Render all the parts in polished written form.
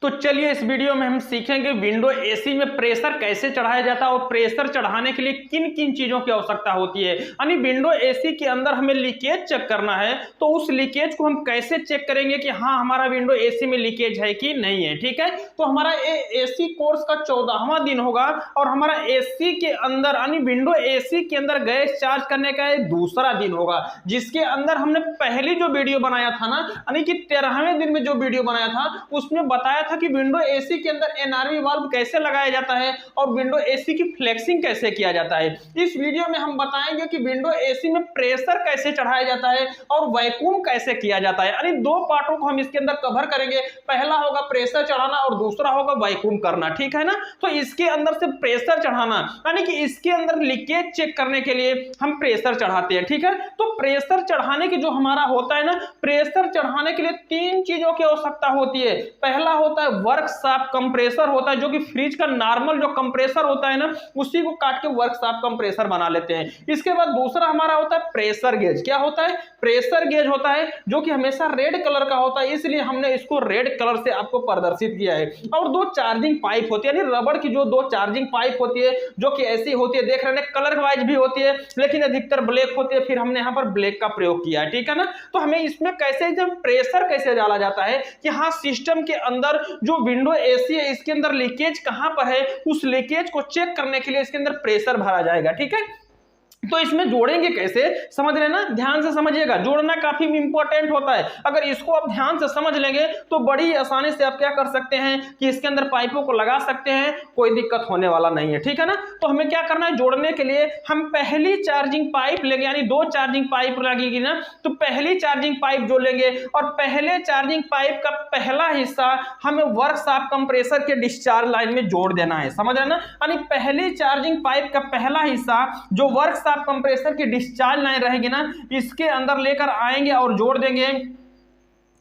तो चलिए इस वीडियो में हम सीखेंगे विंडो एसी में प्रेशर कैसे चढ़ाया जाता है और प्रेशर चढ़ाने के लिए किन किन चीजों की आवश्यकता होती है। यानी विंडो एसी के अंदर हमें लीकेज चेक करना है तो उस लीकेज को हम कैसे चेक करेंगे कि हाँ हमारा विंडो एसी में लीकेज है कि नहीं है। ठीक है, तो हमारा एसी कोर्स का 14वां दिन होगा और हमारा एसी के अंदर यानी विंडो एसी के अंदर गैस चार्ज करने का दूसरा दिन होगा, जिसके अंदर हमने पहली जो वीडियो बनाया था ना यानी कि 13वें दिन में जो वीडियो बनाया था उसमें बताया था कि विंडो एसी के अंदर एनआरवी वाल्व कैसे लगाया जाता है और विंडो एसी की फ्लेक्सिंग कैसे किया जाता है। इस वीडियो में हम बताएंगे कि विंडो एसी में प्रेशर कैसे चढ़ाया जाता है और वैक्यूम कैसे किया जाता है। यानी दो पार्टों को हम इसके अंदर कवर करेंगे, पहला होगा प्रेशर चढ़ाना और दूसरा होगा वैक्यूम करना। ठीक है ना, तो इसके अंदर से प्रेशर चढ़ाना यानी कि इसके अंदर लीकेज चेक करने के लिए हम प्रेशर चढ़ाते हैं। ठीक है, तो प्रेशर चढ़ाने की जो हमारा होता है ना, प्रेशर चढ़ाने के लिए तीन चीजों की आवश्यकता होती है। पहला होता है वर्कशॉप कंप्रेसर होता है, जो कि फ्रिज का नॉर्मल जो कंप्रेसर होता है ना उसी को काट के वर्कशॉप कंप्रेसर बना लेते हैं। इसके बाद दूसरा हमारा होता है प्रेशर गेज। क्या होता है? प्रेशर गेज होता है जो कि हमेशा रेड कलर का होता है, इसलिए हमने इसको रेड कलर से आपको प्रदर्शित किया है। और दो चार्जिंग पाइप होती है, यानी रबड़ की जो दो चार्जिंग पाइप होती है जो कि ऐसी होती है, देख रहे हैं कलर वाइज भी होती है लेकिन अधिकतर ब्लैक होती है, फिर हमने यहाँ पर ब्लैक का प्रयोग किया है। ठीक है ना, तो हमें इसमें कैसे जब प्रेशर कैसे डाला जाता है कि हाँ सिस्टम के अंदर जो विंडो एसी है इसके अंदर लीकेज कहां पर है, उस लीकेज को चेक करने के लिए इसके अंदर प्रेशर भरा जाएगा। ठीक है, तो इसमें जोड़ेंगे कैसे समझ रहे ना, ध्यान से समझिएगा, जोड़ना काफी इंपॉर्टेंट होता है। अगर इसको आप ध्यान से समझ लेंगे तो बड़ी आसानी से आप क्या कर सकते हैं कि इसके अंदर पाइपों को लगा सकते हैं, कोई दिक्कत होने वाला नहीं है। ठीक है ना, तो हमें क्या करना है, जोड़ने के लिए हम पहली चार्जिंग पाइप लेंगे, यानी दो चार्जिंग पाइप लगेगी ना, तो पहली चार्जिंग पाइप जो लेंगे और पहले चार्जिंग पाइप का पहला हिस्सा हमें वर्कशॉप कंप्रेसर के डिस्चार्ज लाइन में जोड़ देना है। समझ रहे ना, यानी पहली चार्जिंग पाइप का पहला हिस्सा जो वर्कशॉप कंप्रेसर की डिस्चार्ज लाइन रहेगी ना इसके अंदर लेकर आएंगे और जोड़ देंगे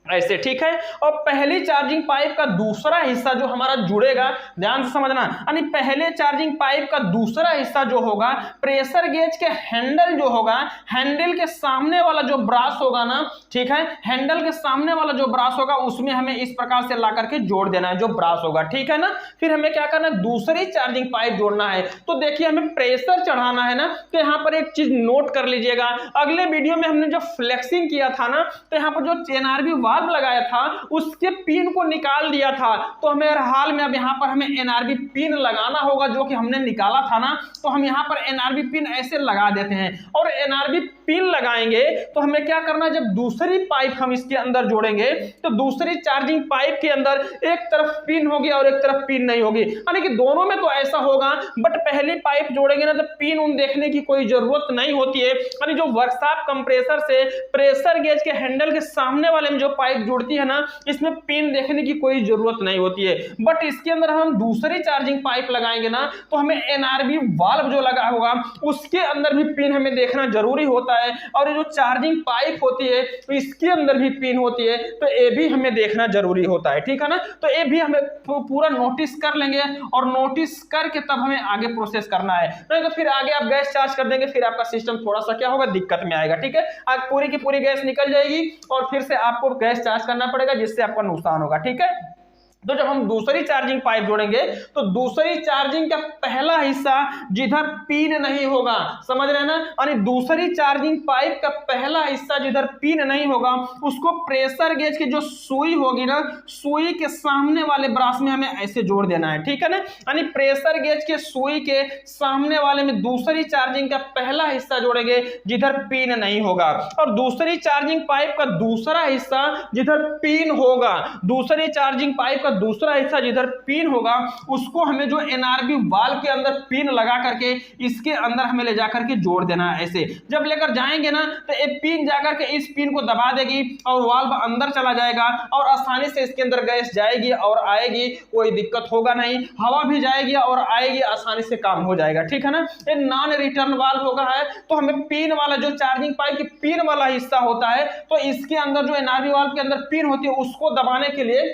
ऐसे। ठीक है, और पहली चार्जिंग पाइप का दूसरा हिस्सा जो हमारा जुड़ेगा, ध्यान से समझना, यानी पहले चार्जिंग पाइप का दूसरा हिस्सा जो होगा प्रेशर गेज के हैंडल जो होगा, हैंडल के सामने वाला जो ब्रास होगा ना, ठीक है, हैंडल के सामने वाला जो ब्रास होगा उसमें हमें इस प्रकार से ला करके जोड़ देना है जो ब्रास होगा। ठीक है ना, फिर हमें क्या करना है, दूसरी चार्जिंग पाइप जोड़ना है। तो देखिए हमें प्रेशर चढ़ाना है ना, तो यहाँ पर एक चीज नोट कर लीजिएगा, अगले वीडियो में हमने जो फ्लेक्सिंग किया था ना, तो यहाँ पर जो एनआरवी लगाया था उसके पिन को निकाल दिया था, तो हमें हाल में अब यहां पर हमें एनआरबी पिन लगाना होगा जो कि हमने निकाला था ना, तो हम यहां पर एनआरबी पिन ऐसे लगा देते हैं। और एनआरबी पिन लगाएंगे तो हमें क्या करना है, जब दूसरी पाइप हम इसके अंदर जोड़ेंगे तो दूसरी चार्जिंग पाइप के अंदर एक तरफ पिन होगी और एक तरफ पिन नहीं होगी, यानी कि दोनों में तो ऐसा होगा, बट पहली पाइप जोड़ेंगे ना तो पिन उन देखने की कोई जरूरत नहीं होती है। यानी जो वर्कशॉप कंप्रेसर से प्रेशर गेज के हैंडल के सामने वाले में जो पाइप जुड़ती है ना इसमें पिन देखने की कोई जरूरत नहीं होती है, बट इसके अंदर हम दूसरी चार्जिंग पाइप लगाएंगे ना तो हमें एनआरबी वाल्व जो लगा होगा उसके अंदर भी पिन हमें देखना जरूरी होता है, और ये जो चार्जिंग पाइप होती है तो इसके अंदर भी पिन होती है, तो ये भी हमें देखना जरूरी होता है। ठीक है ना, तो ये भी हमें पूरा नोटिस कर लेंगे और नोटिस करके तब हमें आगे प्रोसेस करना है, नहीं तो फिर आगे आप गैस चार्ज कर देंगे, फिर आपका सिस्टम थोड़ा सा क्या होगा, दिक्कत में आएगा। ठीक है, आज पूरी की पूरी गैस निकल जाएगी और फिर से आपको गैस चार्ज करना पड़ेगा जिससे आपका नुकसान होगा। ठीक है, तो जब हम दूसरी चार्जिंग पाइप जोड़ेंगे तो दूसरी चार्जिंग का पहला हिस्सा जिधर पिन नहीं होगा, समझ रहे हैं ना, यानी दूसरी चार्जिंग पाइप का पहला हिस्सा जिधर पिन नहीं होगा उसको प्रेशर गेज की जो सुई होगी ना, सुई के सामने वाले ब्रास में हमें ऐसे जोड़ देना है। ठीक है ना, यानी प्रेशर गेज के सुई के सामने वाले में दूसरी चार्जिंग का पहला हिस्सा जोड़ेंगे जिधर पिन नहीं होगा, और दूसरी चार्जिंग पाइप का दूसरा हिस्सा जिधर पिन होगा, दूसरी चार्जिंग पाइप दूसरा हिस्सा जिधर पिन होगा उसको हमें जो एनआरबी वाल्व के अंदर पिन लगा करके इसके अंदर हमें ले जाकर के जोड़ देना है। ऐसे जब लेकर जाएंगे ना तो ये पिन जाकर के इस पिन को दबा देगी और वाल्व अंदर चला जाएगा और आसानी से इसके अंदर गैस जाएगी और आएगी, कोई दिक्कत होगा नहीं, हवा भी जाएगी और आएगी, आसानी से काम हो जाएगा। ठीक है ना, ये नॉन रिटर्न वाल्व होगा है, तो हमें पिन वाला जो चार्जिंग पाइप की पिन वाला हिस्सा होता है तो इसके अंदर जो एनआरबी वाल्व के अंदर पिन होती है उसको दबाने के लिए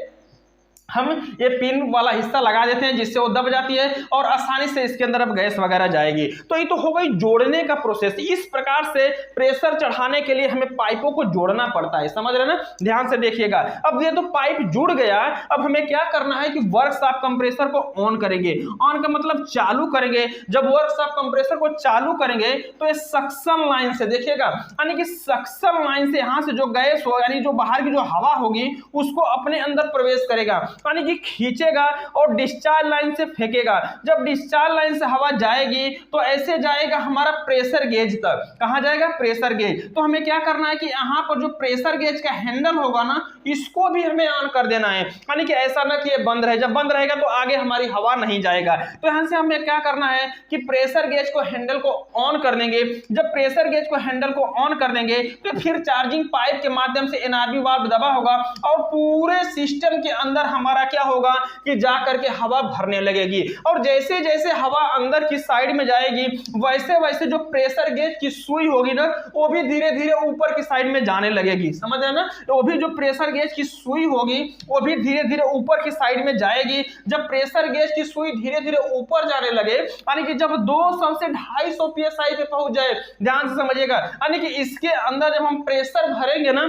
हम ये पिन वाला हिस्सा लगा देते हैं जिससे वो दब जाती है और आसानी से इसके अंदर अब गैस वगैरह जाएगी। तो ये तो हो गई जोड़ने का प्रोसेस। इस प्रकार से प्रेशर चढ़ाने के लिए हमें पाइपों को जोड़ना पड़ता है, समझ रहे ना, ध्यान से देखिएगा। अब ये तो पाइप जुड़ गया, अब हमें क्या करना है कि वर्कशॉप कंप्रेसर को ऑन करेंगे। ऑन का मतलब चालू करेंगे। जब वर्कशॉप कंप्रेसर को चालू करेंगे तो ये सक्शन लाइन से, देखिएगा, यानी कि सक्शन लाइन से यहां से जो गैस हो, यानी जो बाहर की जो हवा होगी उसको अपने अंदर प्रवेश करेगा, यानी कि खींचेगा और डिस्चार्ज लाइन से फेंकेगा। जब डिस्चार्ज लाइन से हवा जाएगी तो ऐसे जाएगा हमारा प्रेशर गेज तक। कहां जाएगा? Pressure gauge. तो हमें क्या करना है कि यहां पर जो प्रेशर गेज का हैंडल होगा ना, इसको भी हमें ऑन कर देना है, यानी कि ऐसा ना कि ये बंद रहे। जब बंद रहेगा तो आगे हमारी हवा नहीं जाएगा। तो यहां से हमें क्या करना है कि प्रेशर गेज को हैंडल को ऑन कर देंगे। जब प्रेशर गेज को हैंडल को ऑन कर देंगे तो फिर चार्जिंग पाइप के माध्यम से एनआरबी वाल्व दबा होगा और पूरे सिस्टम के अंदर हमारा क्या होगा कि जा करके हवा भरने लगेगी। और जैसे जैसे हवा अंदर की साइड में जाएगी वैसे वैसे जो प्रेशर गेज की सुई होगी ना, वो भी धीरे धीरे ऊपर की साइड में जाने लगेगी, समझ रहे ना। तो वो भी जो प्रेशर गेज की सुई होगी वो भी धीरे धीरे ऊपर की साइड में जाएगी। जब प्रेशर गेज की सुई धीरे धीरे ऊपर जाने लगे, यानी कि जब 200 से 250 psi पे पहुंच जाए, ध्यान से समझिएगा, यानी कि इसके अंदर जब हम प्रेशर भरेंगे ना,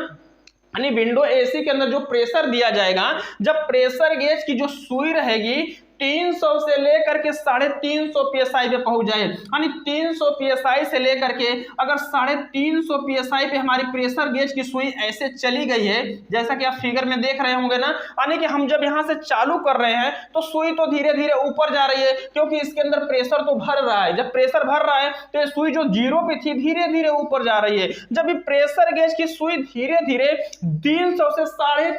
यानी विंडो एसी के अंदर जो प्रेशर दिया जाएगा, जब प्रेशर गेज की जो सुई रहेगी 300 से लेकर के 350 psi पे पहुंच जाए, यानी 300 psi से लेकर के अगर 350 psi पे हमारी प्रेशर गेज की सुई ऐसे चली गई है, जैसा कि आप फिगर में देख रहे होंगे ना, यानी कि हम जब यहां से चालू कर रहे हैं तो सुई तो धीरे धीरे ऊपर जा रही है क्योंकि इसके अंदर प्रेशर तो भर रहा है। जब प्रेशर भर रहा है तो ये सुई जो जीरो पे थी धीरे धीरे ऊपर जा रही है। जब ये प्रेशर गेज की सुई धीरे धीरे 300 से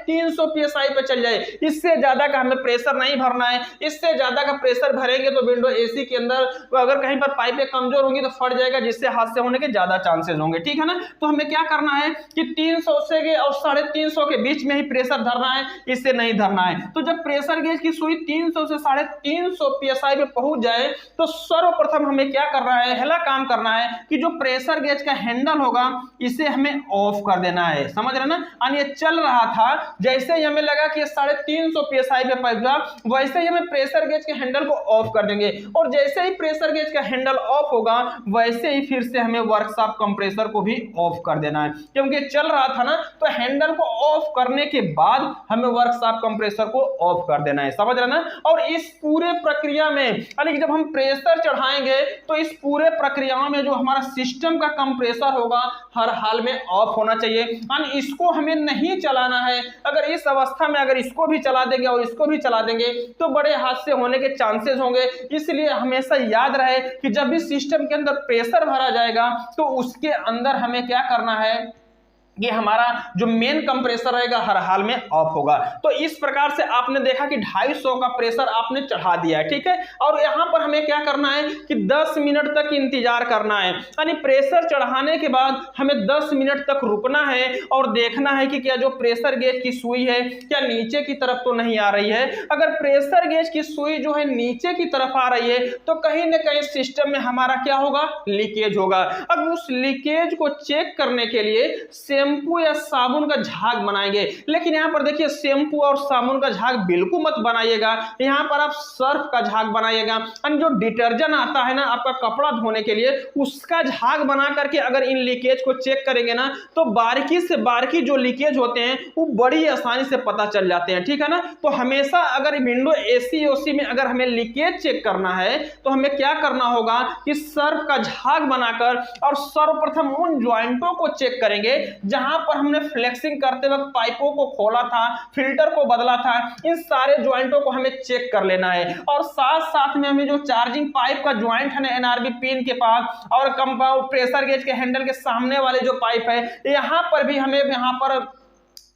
350 psi पे चल जाए, इससे ज्यादा का हमें प्रेशर नहीं भरना है। इससे ज्यादा का प्रेशर भरेंगे तो विंडो एसी के अंदर अगर कहीं पर पाइपें कमजोर होंगी तो फट जाएगा, जिससे हादसे होने के ज्यादा चांसेस होंगे, ठीक है ना। तो हमें क्या करना है कि 300 से और 350 के बीच में ही प्रेशर धरना है, इससे नहीं धरना है। तो जब प्रेशर गेज की सुई 300 से 350 psi पे पहुंच जाए तो सर्वप्रथम हमें क्या करना है, पहला काम करना है कि जो प्रेशर गेज का हैंडल होगा इसे हमें ऑफ कर देना है, समझ रहे ना। यानी ये चल रहा था, जैसे ही हमें लगा कि 350 psi पे पहुंचा वैसे ही हमें प्रेशर गेज के हैंडल को ऑफ कर देंगे। और जैसे ही प्रेशर गेज का हैंडल ऑफ होगा वैसे ही फिर से हमें वर्कशॉप कंप्रेसर को भी ऑफ कर देना है, क्योंकि चल रहा था ना। तो हैंडल को ऑफ करने के बाद हमें वर्कशॉप कंप्रेसर को ऑफ कर देना है, समझ रहे ना। और इस पूरे प्रक्रिया में, यानी कि जब हम प्रेशर चढ़ाएंगे तो इस पूरे प्रक्रिया में जो हमारा सिस्टम का कंप्रेसर होगा हर हाल में ऑफ होना चाहिए, यानी इसको हमें नहीं चलाना है। अगर इस अवस्था में अगर इसको भी चला देंगे और इसको भी चला देंगे तो बड़े हादसे होने के चांसेस होंगे। इसलिए हमेशा याद रहे कि जब भी सिस्टम के अंदर प्रेशर भरा जाएगा तो उसके अंदर हमें क्या करना है, ये हमारा जो मेन कंप्रेसर रहेगा हर हाल में ऑफ होगा। तो इस प्रकार से आपने देखा कि 250 का प्रेशर आपने चढ़ा दिया है, ठीक है। और यहां पर हमें क्या करना है कि 10 मिनट तक इंतजार करना है, यानी प्रेशर चढ़ाने के बाद हमें 10 मिनट तक रुकना है और देखना है कि क्या जो प्रेशर गेज की सुई है क्या नीचे की तरफ तो नहीं आ रही है। अगर प्रेशर गेज की सुई जो है नीचे की तरफ आ रही है तो कहीं ना कहीं सिस्टम में हमारा क्या होगा, लीकेज होगा। अब उस लीकेज को चेक करने के लिए शैम्पू या साबुन का झाग बनाएंगे। लेकिन यहाँ पर देखिए शैम्पू और साबुन का झाग बिल्कुल मत बनाइएगा, यहाँ पर आप सर्फ का झाग बनाइएगा। और जो डिटर्जेंट आता है ना आपका कपड़ा धोने के लिए, उसका झाग बना करके अगर इन लीकेज को चेक करेंगे ना तो बारीकी से बारीकी जो लीकेज होते हैं वो बड़ी आसानी से पता चल जाते हैं, ठीक है ना। तो हमेशा अगर विंडो एसी ओसी में अगर हमें लीकेज चेक करना है तो हमें क्या करना होगा कि सर्फ का झाग बनाकर और सर्वप्रथम उन ज्वाइंटों को चेक करेंगे जहां पर हमने फ्लेक्सिंग करते वक्त पाइपों को खोला था, फिल्टर को बदला था। इन सारे ज्वाइंटों को हमें चेक कर लेना है। और साथ साथ में हमें जो चार्जिंग पाइप का ज्वाइंट है ना एनआरबी पिन के पास और प्रेशर गेज के हैंडल के सामने वाले जो पाइप है यहां पर भी हमें यहाँ पर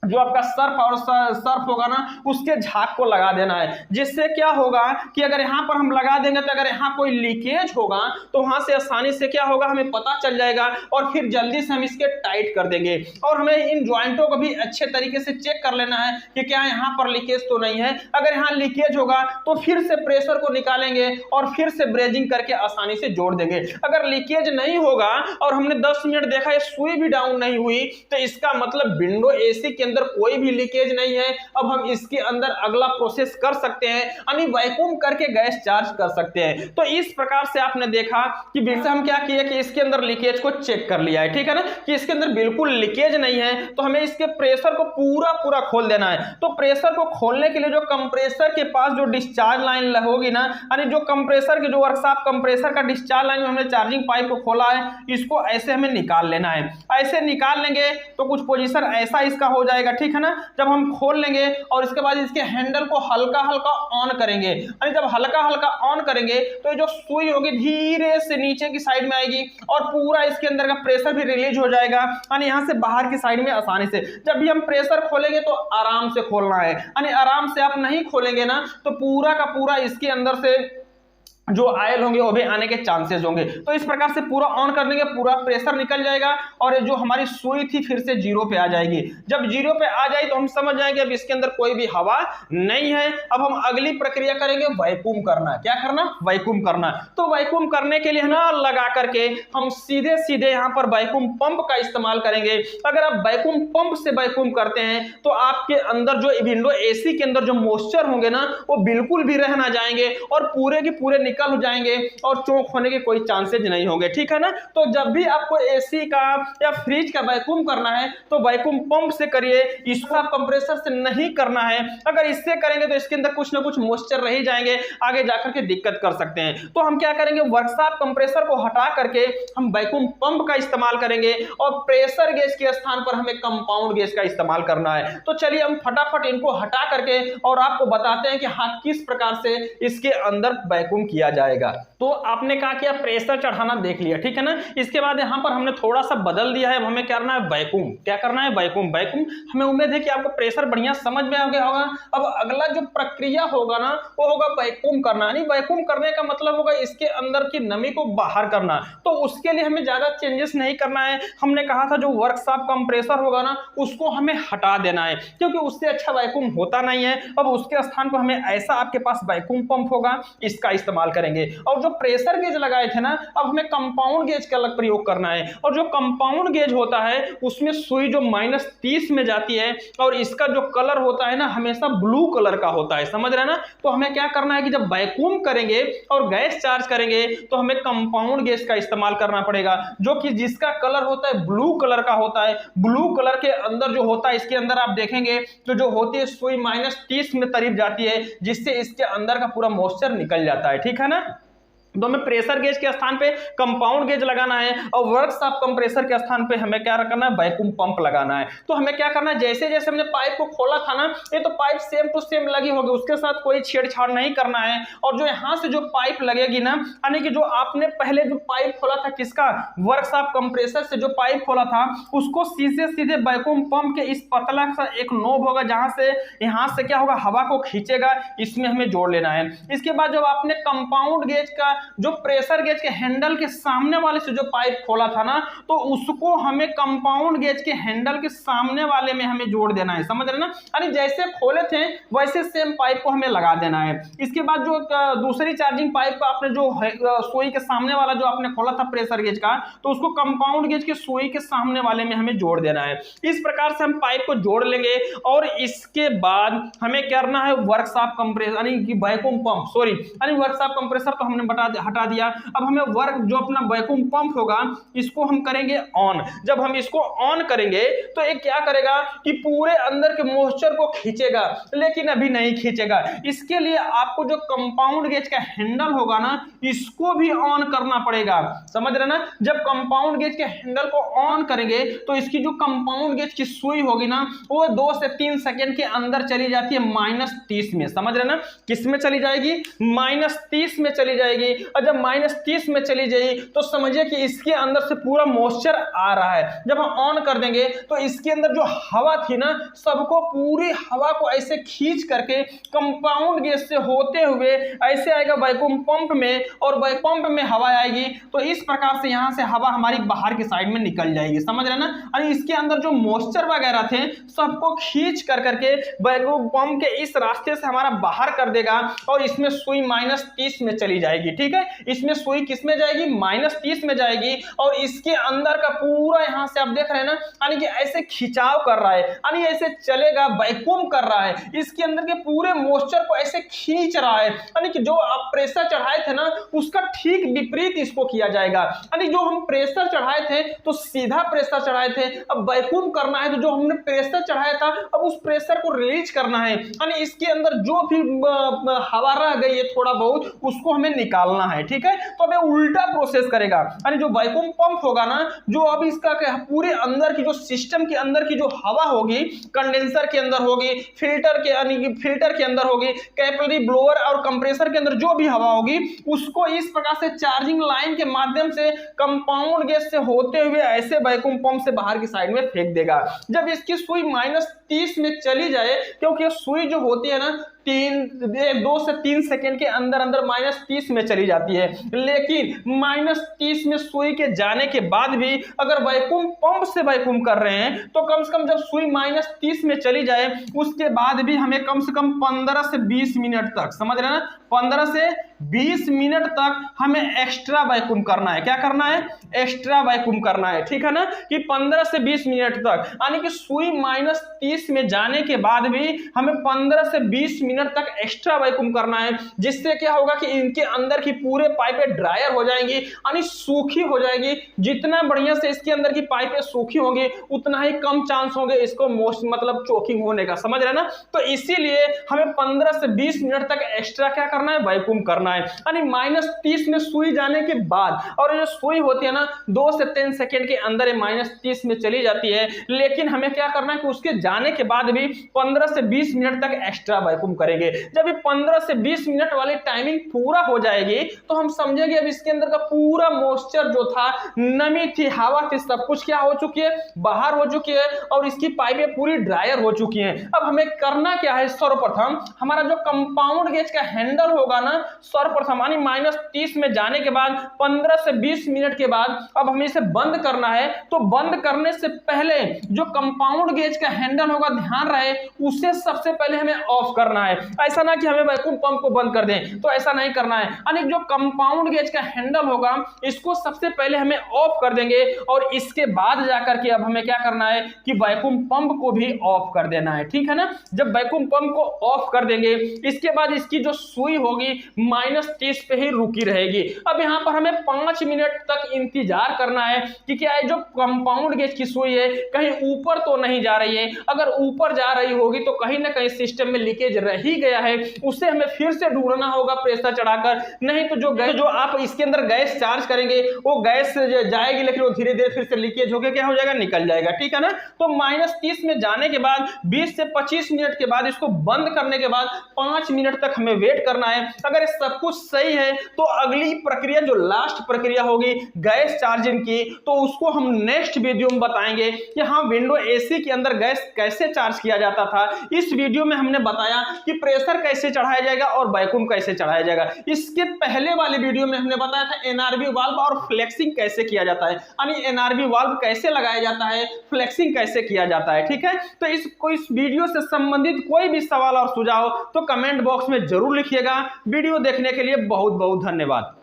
जो आपका सर्फ होगा ना उसके झाग को लगा देना है, जिससे क्या होगा कि अगर यहाँ पर हम लगा देंगे तो अगर यहाँ कोई लीकेज होगा तो वहां से आसानी से क्या होगा हमें पता चल जाएगा और फिर जल्दी से हम इसके टाइट कर देंगे। और हमें इन ज्वाइंटों को भी अच्छे तरीके से चेक कर लेना है कि क्या यहाँ पर लीकेज तो नहीं है। अगर यहाँ लीकेज होगा तो फिर से प्रेशर को निकालेंगे और फिर से ब्रेजिंग करके आसानी से जोड़ देंगे। अगर लीकेज नहीं होगा और हमने 10 मिनट देखा ये सुई भी डाउन नहीं हुई तो इसका मतलब विंडो एसी के अंदर कोई भी लीकेज नहीं है। अब हम इसके अंदर अगला प्रोसेस कर सकते हैं, यानी वैक्यूम करके गैस चार्ज कर सकते हैं। तो इस प्रकार से आपने देखा कि हम क्या किया कि इसके अंदर लीकेज को चेक कर लिया है, ठीक है ना, कि इसके अंदर बिल्कुल लीकेज नहीं है। तो हमें इसके प्रेशर को पूरा खोल देना है। तो प्रेशर को खोलने के लिए जो कंप्रेसर के पास जो डिस्चार्ज लाइन होगी ना, यानी जो कंप्रेसर के जो वर्कशॉप कंप्रेसर का डिस्चार्ज लाइन में हमने चार्जिंग पाइप को खोला है, इसको ऐसे हमें निकाल लेना है। ऐसे निकाल लेंगे तो कुछ पोजीशन ऐसा इसका हो जाएगा, ठीक है ना। जब हम खोल लेंगे और इसके बाद इसके हैंडल को हल्का हल्का ऑन करेंगे, यानी जब हल्का हल्का ऑन करेंगे तो ये जो सुई होगी धीरे से नीचे की साइड में आएगी और पूरा इसके अंदर का प्रेशर भी रिलीज हो जाएगा, यानी यहां से बाहर की साइड में आसानी से। जब भी हम प्रेशर खोलेंगे तो आराम से खोलना है, यानी आराम से आप नहीं खोलेंगे ना तो पूरा का पूरा इसके अंदर से जो आयल होंगे वो भी आने के चांसेस होंगे। तो इस प्रकार से पूरा ऑन कर देंगे, पूरा प्रेशर निकल जाएगा और जो हमारी सुई थी फिर से जीरो पे आ जाएगी। जब जीरो पे आ जाए तो हम समझ जाएंगे अब इसके अंदर कोई भी हवा नहीं है। अब हम अगली प्रक्रिया करेंगे वैक्यूम करना। क्या करना? वैक्यूम करना। तो वैक्यूम करने के लिए ना लगा करके हम सीधे सीधे यहाँ पर वैक्यूम पंप का इस्तेमाल करेंगे। अगर आप वैक्यूम पंप से वैक्यूम करते हैं तो आपके अंदर जो विंडो एसी के अंदर जो मॉइस्चर होंगे ना वो बिल्कुल भी रह ना जाएंगे और पूरे के पूरे निकल हो जाएंगे और चोक होने के कोई चांसेस नहीं होंगे, ठीक है ना। तो जब भी आपको एसी का या फ्रिज का वैक्यूम करना है तो वैक्यूम पंप से करिए, इसको आप कंप्रेसर से नहीं करना है। अगर इससे करेंगे तो इसके अंदर कुछ ना कुछ मॉइस्चर रह जाएंगे, आगे जाकर के दिक्कत कर सकते हैं। तो हम क्या करेंगे, वर्कशॉप कंप्रेसर को हटा करके हम वैक्यूम पंप का इस्तेमाल करेंगे और प्रेशर गेज के स्थान पर हमें कंपाउंड गेज का इस्तेमाल करना है। तो चलिए हम फटाफट इनको हटा करके और आपको बताते हैं कि हाँ किस प्रकार से इसके अंदर वैक्यूम किया जाएगा। तो आपने कहा कि प्रेशर चढ़ाना देख लिया, ठीक है ना। इसके बाद यहां पर हमने थोड़ा सा बदल दिया है, अब हमें क्या करना है, वैक्यूम। क्या करना है? वैक्यूम। वैक्यूम हमें उम्मीद है कि आपको प्रेशर बढ़िया समझ में आ गया होगा। अब अगला जो प्रक्रिया होगा ना वो होगा वैक्यूम करना। यानी वैक्यूम करने का मतलब होगा इसके अंदर की नमी को बाहर करना। तो उसके लिए हमें ज्यादा चेंजेस नहीं करना है। हमने कहा था जो वर्कशॉप कंप्रेसर होगा ना उसको हमें हटा देना है, क्योंकि उससे अच्छा वैक्यूम होता नहीं है। अब उसके स्थान पर हमें ऐसा आपके पास वैक्यूम पंप होगा, इसका इस्तेमाल करेंगे। और जो प्रेशर गेज लगाए थे ना अब हमें कंपाउंड गेज का अलग प्रयोग करना है। और जो कंपाउंड गेज होता है उसमें सुई जो -30 में जाती है और इसका जो कलर होता है ना हमेशा ब्लू कलर का होता है, समझ रहे ना। तो हमें क्या करना है कि जब वैक्यूम करेंगे और गैस चार्ज करेंगे तो हमें कंपाउंड गेज का इस्तेमाल करना पड़ेगा, जो कि जिसका कलर होता है ब्लू कलर का होता है। ब्लू कलर के अंदर जो होता है इसके अंदर आप देखेंगे तो जो होती है सुई -30 में करीब जाती है, जिससे इसके अंदर का पूरा मॉइस्चर निकल जाता है, ठीक है ना। तो हमें प्रेशर गेज के स्थान पे कंपाउंड गेज लगाना है और वर्कशॉप कंप्रेसर के स्थान पे हमें क्या करना है, वैक्यूम पंप लगाना है। तो हमें क्या करना है, जैसे जैसे हमने पाइप को खोला था ना ये तो पाइप सेम टू सेम लगी होगी, उसके साथ कोई छेड़छाड़ नहीं करना है। और जो यहाँ से जो पाइप लगेगी ना, यानी कि जो आपने पहले जो पाइप खोला था किसका, वर्कशॉप कंप्रेसर से जो पाइप खोला था उसको सीधे सीधे वैक्यूम पंप के इस पतला सा एक नोब होगा जहां से यहाँ से क्या होगा, हवा को खींचेगा, इसमें हमें जोड़ लेना है। इसके बाद जब आपने कंपाउंड गेज का जो प्रेशर गेज के हैंडल के सामने वाले से जो पाइप खोला था ना तो उसको हमें कंपाउंड गेज के हैंडल के सामने वाले में हमें जोड़ देना है, समझ रहे ना। यानी जैसे खोले थे वैसे सेम पाइप को हमें लगा देना है। इसके बाद जो दूसरी चार्जिंग पाइप का आपने जो सुई के सामने वाला जो आपने खोला था प्रेशर गेज का, तो उसको कंपाउंड गेज के सुई के सामने वाले में हमें जोड़ देना है। इस प्रकार से हम पाइप को जोड़ लेंगे और इसके बाद हमें करना है वर्कशॉप कंप्रेसर यानी कि वैक्यूम पंप, सॉरी यानी वर्कशॉप कंप्रेसर तो हमने हटा दिया। अब हमें वर्क जो अपना वैक्यूम पंप होगा इसको हम करेंगे ऑन। जब हम इसको ऑन करेंगे तो ये क्या करेगा कि पूरे अंदर के मॉइस्चर को खींचेगा, लेकिन अभी नहीं खींचेगा। इसके लिए आपको जो कंपाउंड गेज का हैंडल होगा ना इसको भी ऑन करना पड़ेगा, समझ रहे ना। जब कंपाउंड गेज के हैंडल को ऑन करेंगे तो इसकी जो कंपाउंड गेज की सुई होगी ना वो 2 से 3 सेकंड के अंदर चली जाती है -30 में, समझ रहे ना। किस में चली जाएगी, -30 में चली जाएगी। और जब -30 में चली जाएगी तो समझिए कि इसके अंदर से पूरा मॉइस्चर आ रहा है। जब हम ऑन कर देंगे तो इसके अंदर जो हवा थी ना सबको पूरी हवा को ऐसे खींच करके कंपाउंड गेज से होते हुए ऐसे आएगा वैक्यूम पंप में और वैक्यूम पंप में हवा आएगी। तो इस प्रकार से यहां से हवा हमारी बाहर की साइड में निकल जाएगी, समझ रहे ना। यानी इसके अंदर जो मॉइस्चर वगैरह थे सबको खींच कर करके वैक्यूम पंप के इस रास्ते से हमारा बाहर कर देगा और इसमें सुई -30 में चली जाएगी, ठीक ठीक है। इसमें सुई किस में जाएगी, -30 में जाएगी और इसके अंदर का पूरा यहां से आप देख रहे हैं ना, यानी कि ऐसे खिंचाव कर रहा है, यानी ऐसे चलेगा, वैक्यूम कर रहा है, इसके अंदर के पूरे मॉइस्चर को ऐसे खींच रहा है, यानी कि जो आप प्रेशर चढ़ाए थे ना उसका ठीक विपरीत इसको किया जाएगा। यानी जो हम प्रेशर चढ़ाए थे तो सीधा प्रेशर चढ़ाए थे, अब वैक्यूम करना है तो जो हमने प्रेशर चढ़ाया था अब उस प्रेशर को रिलीज करना है, यानी इसके अंदर जो भी हवा रह गई है थोड़ा बहुत उसको हमें निकालना है, ठीक है। तो अब ये उल्टा प्रोसेस करेगा, यानी जो वैक्यूम पंप होगा ना, जो अब इसका पूरे अंदर की जो सिस्टम के अंदर की जो हवा होगी, कंडेंसर के अंदर होगी, फिल्टर के यानी कि फिल्टर के अंदर होगी, कैपिलरी ब्लोअर और कंप्रेसर के अंदर जो भी हवा होगी उसको इस प्रकार से चार्जिंग लाइन के माध्यम से कंपाउंड गैस से होते हुए ऐसे वैक्यूम पंप से बाहर की साइड में फेंक देगा। जब इसकी सुई -30 में चली जाए, क्योंकि सुई जो होती है ना 2 से 3 सेकेंड के अंदर अंदर -30 में चली जाती है, लेकिन -30 में सुई के जाने के बाद भी अगर वैक्यूम पंप से वैक्यूम कर रहे हैं तो कम से कम जब सुई -30 में चली जाए उसके बाद भी हमें कम से कम 15 से 20 मिनट तक, समझ रहे हैं ना, 15 से 20 मिनट तक हमें एक्स्ट्रा वैक्यूम करना है। क्या करना है, एक्स्ट्रा वैक्यूम करना है, ठीक है ना, कि 15 से 20 मिनट तक, यानी कि सुई -30 में जाने के बाद भी हमें 15 से 20 मिनट तक एक्स्ट्रा वैक्यूम करना है, जिससे क्या होगा कि इनके अंदर की पूरे पाइपें ड्रायर हो जाएंगी, यानी सूखी हो जाएगी। जितना बढ़िया से इसके अंदर की पाइपें सूखी होंगी उतना ही कम चांस होंगे इसको मतलब चोकिंग होने का, समझ रहे ना। तो इसीलिए हमें 15 से 20 मिनट तक एक्स्ट्रा क्या करना है, वैक्यूम करना है, यानी -30 में सुई जाने के बाद। और जो सुई होती है ना 2 से 3 सेकेंड के अंदर -30 में चली जाती है, लेकिन हमें क्या करना है कि उसके जाने के बाद भी 15 से 20 मिनट तक एक्स्ट्रा वैक्यूम करेंगे। जब ये 15 से 20 मिनट वाली टाइमिंग पूरा हो जाएगी तो हम समझेंगे अब इसके अंदर का पूरा मॉइस्चर जो था, नमी थी, हवा थी, सब कुछ क्या हो चुकी है, बाहर हो चुकी है और इसकी पाइपें पूरी ड्रायर हो चुकी हैं। अब हमें करना क्या है, सर्वप्रथम हमारा जो कंपाउंड गेज का हैंडल होगा ना, सर्वप्रथम यानी -30 में जाने के बाद 15 से 20 मिनट के बाद अब हमें इसे बंद करना है। तो बंद करने से पहले जो कंपाउंड गेज का हैंडल होगा, ध्यान रहे, उसे सबसे पहले हमें ऑफ करना है। ऐसा ना कि हमें वैक्यूम पंप को बंद कर दें, तो ऐसा नहीं करना है। यानी जो कंपाउंड गेज का हैंडल होगा इसको सबसे पहले हमें ऑफ कर देंगे और इसके बाद जाकर के अब हमें क्या करना है कि वैक्यूम पंप को भी ऑफ कर देना है, ठीक है ना। जब वैक्यूम पंप को ऑफ कर देंगे इसके बाद इसकी जो सुई होगी -30 पे ही रुकी रहेगी। अब यहाँ पर हमें 5 मिनट तक इंतजार करना है कि क्या है जो कंपाउंड गेज की सुई है कहीं ऊपर तो नहीं जा रही है। अगर ऊपर जा रही होगी तो कहीं ना कहीं सिस्टम में लीकेज रह ही गया है, उसे हमें फिर से ढूंढना होगा प्रेशर चढ़ाकर। नहीं तो जो आप इसके अंदर गैस चार्ज करेंगे वो गैस जाएगी, लेकिन वो धीरे धीरे फिर से लीकेज होकर क्या हो जाएगा, निकल जाएगा, ठीक है ना। तो -30 में जाने के बाद 20 से 25 मिनट के बाद इसको बंद करने के बाद 5 मिनट तक हमें वेट करना है। अगर सब कुछ सही है तो अगली प्रक्रिया जो लास्ट प्रक्रिया होगी गैस चार्जिंग की, तो उसको हम नेक्स्ट वीडियो में बताएंगे कि हाँ विंडो एसी के अंदर गैस कैसे चार्ज किया जाता था। इस वीडियो में हमने बताया कि प्रेशर कैसे चढ़ाया जाएगा और वैक्यूम कैसे चढ़ाया जाएगा। इसके पहले वाले वीडियो में हमने बताया था एनआरबी वाल्व और फ्लेक्सिंग कैसे किया जाता है, यानी एनआरबी वाल्व कैसे लगाया जाता है, फ्लेक्सिंग कैसे किया जाता है, ठीक है। तो इस वीडियो से संबंधित कोई भी सवाल और सुझाव तो कमेंट बॉक्स में जरूर लिखिएगा। वीडियो देखने के लिए बहुत बहुत धन्यवाद।